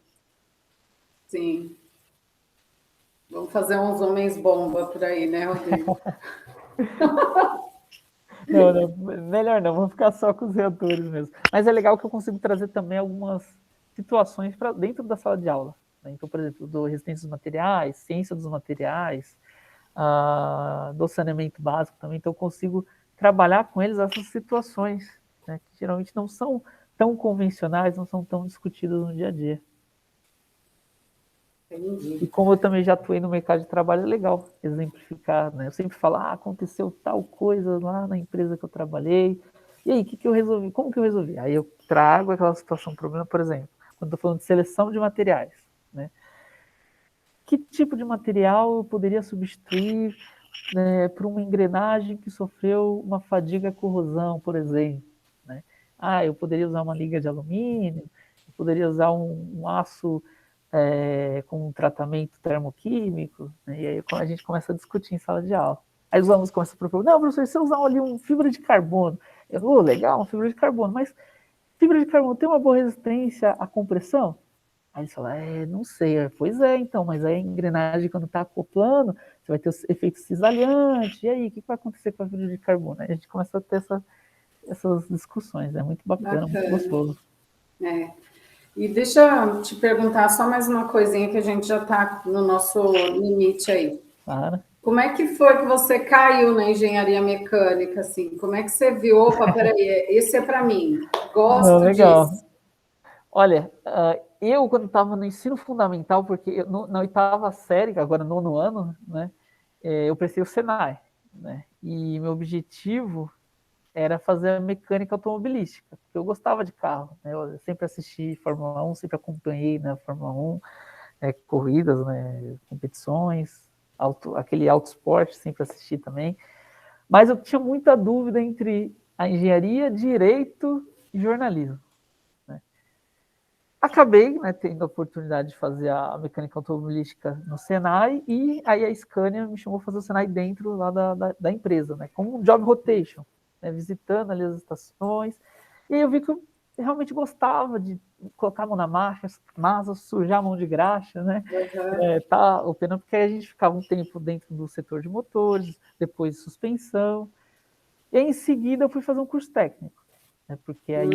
Sim. Vamos fazer uns homens bomba por aí, né, Rodrigo? Não, não, melhor não, vamos ficar só com os reatores mesmo. Mas é legal que eu consigo trazer também algumas situações para dentro da sala de aula. Né? Então, por exemplo, do resistência dos materiais, ciência dos materiais, do saneamento básico também. Então, eu consigo trabalhar com eles essas situações, né, que geralmente não são tão convencionais, não são tão discutidas no dia a dia. Entendi. E como eu também já atuei no mercado de trabalho, é legal exemplificar, né? Eu sempre falo, aconteceu tal coisa lá na empresa que eu trabalhei, e aí, o que eu resolvi? Como que eu resolvi? Aí eu trago aquela situação, problema, por exemplo, quando estou falando de seleção de materiais, né? Que tipo de material eu poderia substituir, né, por uma engrenagem que sofreu uma fadiga corrosão, por exemplo, né? Eu poderia usar uma liga de alumínio, eu poderia usar um aço com um tratamento termoquímico, né? E aí a gente começa a discutir em sala de aula. Aí os alunos começam a propor, não, professor, se eu usar ali uma fibra de carbono, legal, uma fibra de carbono, mas fibra de carbono tem uma boa resistência à compressão? Aí eles falam, não sei. Pois é, então, mas aí a engrenagem, quando está acoplando, você vai ter o efeito cisalhante. E aí, o que vai acontecer com a fibra de carbono? Aí a gente começa a ter essas discussões. É muito bacana, muito gostoso. E deixa eu te perguntar só mais uma coisinha que a gente já está no nosso limite aí. Claro. Como é que foi que você caiu na engenharia mecânica, assim? Como é que você viu, opa, peraí, esse é para mim, gosto legal. disso. Olha, eu quando estava no ensino fundamental, porque na 8ª série, agora 9º ano, né, eu prestei o Senai, né, e meu objetivo era fazer a mecânica automobilística, porque eu gostava de carro, né, eu sempre assisti Fórmula 1, sempre acompanhei na Fórmula 1, corridas, né, competições, aquele auto esporte, sempre assisti também, mas eu tinha muita dúvida entre a engenharia, direito e jornalismo. Acabei, né, tendo a oportunidade de fazer a mecânica automobilística no Senai, e aí a Scania me chamou para fazer o Senai dentro lá da empresa, né, como um job rotation, né, visitando ali as estações, e aí eu vi que eu realmente gostava de colocar a mão na massa, sujar a mão de graxa, né, tá operando, porque aí a gente ficava um tempo dentro do setor de motores, depois suspensão, e aí, em seguida eu fui fazer um curso técnico. Porque aí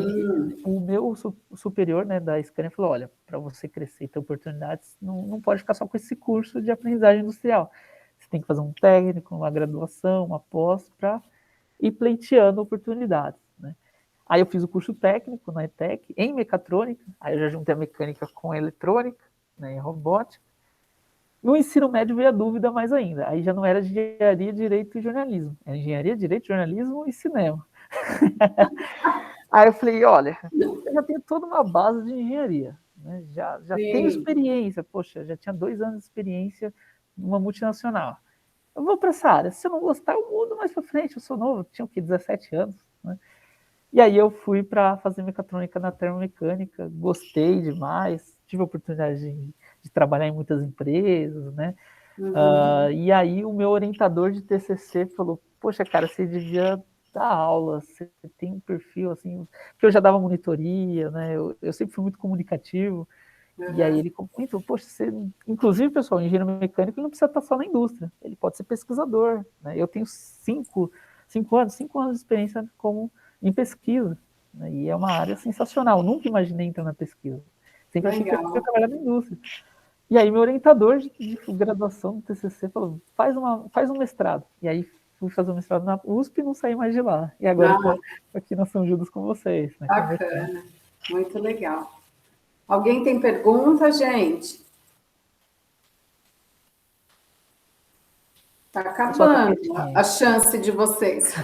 o meu superior, né, da Scania falou, olha, para você crescer e ter oportunidades, não pode ficar só com esse curso de aprendizagem industrial. Você tem que fazer um técnico, uma graduação, uma pós, para ir pleiteando oportunidades. Né? Aí eu fiz o curso técnico na ETEC, em mecatrônica, aí eu já juntei a mecânica com a eletrônica, né, em robótica. No ensino médio veio a dúvida mais ainda, aí já não era engenharia, direito e jornalismo, era engenharia, direito, jornalismo e cinema. Aí eu falei, olha, eu já tenho toda uma base de engenharia, né? Já tenho experiência, poxa, já tinha 2 anos de experiência numa multinacional. Eu vou para essa área, se eu não gostar, eu mudo mais para frente, eu sou novo, tinha o quê, 17 anos, né? E aí eu fui para fazer mecatrônica na termomecânica, gostei demais, tive a oportunidade de trabalhar em muitas empresas, né? E aí o meu orientador de TCC falou, poxa, cara, você devia dar aula, você tem um perfil assim, porque eu já dava monitoria, né? Eu sempre fui muito comunicativo. E aí ele comentou, poxa, você, inclusive, pessoal, o engenheiro mecânico ele não precisa estar só na indústria, ele pode ser pesquisador, né? Eu tenho 5 anos de experiência em pesquisa, né? E é uma área sensacional, eu nunca imaginei entrar na pesquisa, sempre achei que eu ia trabalhar na indústria. E aí meu orientador de graduação do TCC falou, faz um mestrado. E aí fui fazer um mestrado na USP e não saí mais de lá. E agora estou aqui na São Judas com vocês. Né, bacana, muito legal. Alguém tem pergunta, gente? Está acabando a chance de vocês.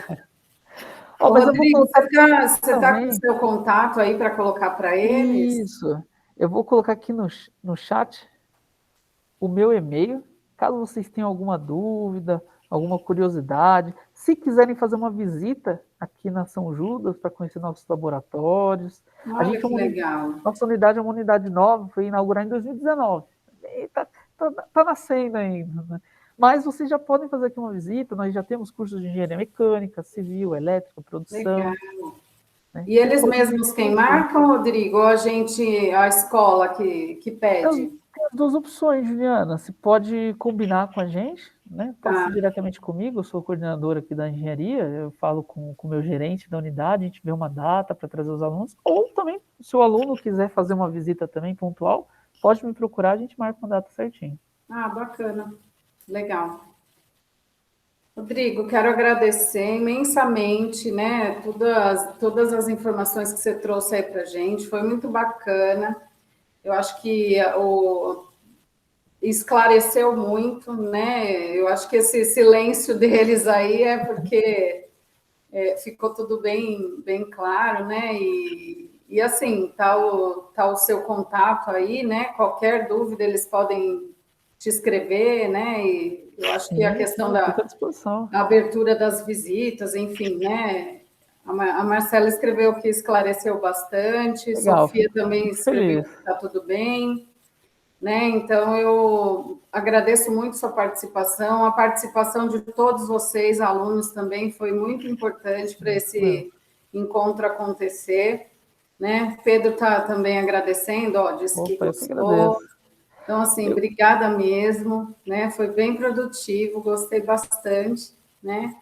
Rodrigo, você está com o seu contato aí para colocar para eles? Isso. Eu vou colocar aqui no chat o meu e-mail, caso vocês tenham alguma dúvida, alguma curiosidade. Se quiserem fazer uma visita aqui na São Judas para conhecer nossos laboratórios. Olha que legal. Nossa unidade é uma unidade nova, foi inaugurada em 2019. Está nascendo ainda, né? Mas vocês já podem fazer aqui uma visita, nós já temos cursos de engenharia mecânica, civil, elétrica, produção. Legal. Né? E eles mesmos quem marcam, Rodrigo, ou a escola que pede? Tem as 2 opções, Juliana. Você pode combinar com a gente, né? Pode ser diretamente comigo, eu sou coordenador aqui da engenharia, eu falo com o meu gerente da unidade, a gente vê uma data para trazer os alunos, ou também, se o aluno quiser fazer uma visita também pontual, pode me procurar, a gente marca uma data certinho. Ah, bacana. Legal. Rodrigo, quero agradecer imensamente, né, todas as informações que você trouxe aí para a gente, foi muito bacana. Eu acho que esclareceu muito, né? Eu acho que esse silêncio deles aí é porque ficou tudo bem claro, né? E assim, tá o seu contato aí, né? Qualquer dúvida eles podem te escrever, né? E eu acho que a questão da abertura das visitas, enfim, né? A Marcela escreveu que esclareceu bastante, Legal, Sofia também escreveu que está tudo bem, né? Então eu agradeço muito sua participação, a participação de todos vocês, alunos também, foi muito importante para esse encontro acontecer, né? Pedro está também agradecendo, ó, disse que gostou. Então, assim, obrigada mesmo, né? Foi bem produtivo, gostei bastante, né?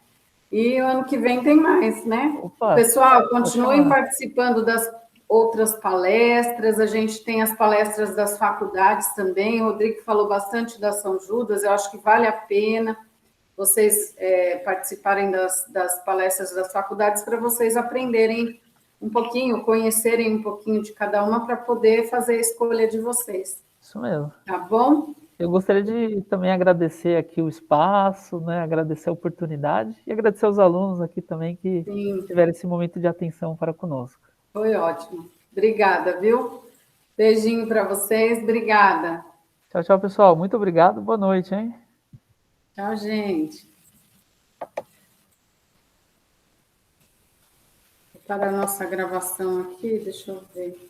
E o ano que vem tem mais, né? Pessoal, continuem participando das outras palestras, a gente tem as palestras das faculdades também, o Rodrigo falou bastante da São Judas, eu acho que vale a pena vocês participarem das palestras das faculdades para vocês aprenderem um pouquinho, conhecerem um pouquinho de cada uma para poder fazer a escolha de vocês. Isso mesmo. Tá bom? Eu gostaria de também agradecer aqui o espaço, né? Agradecer a oportunidade e agradecer aos alunos aqui também que tiveram esse momento de atenção para conosco. Foi ótimo. Obrigada, viu? Beijinho para vocês. Obrigada. Tchau, tchau, pessoal. Muito obrigado. Boa noite, hein? Tchau, gente. Vou parar a nossa gravação aqui, deixa eu ver.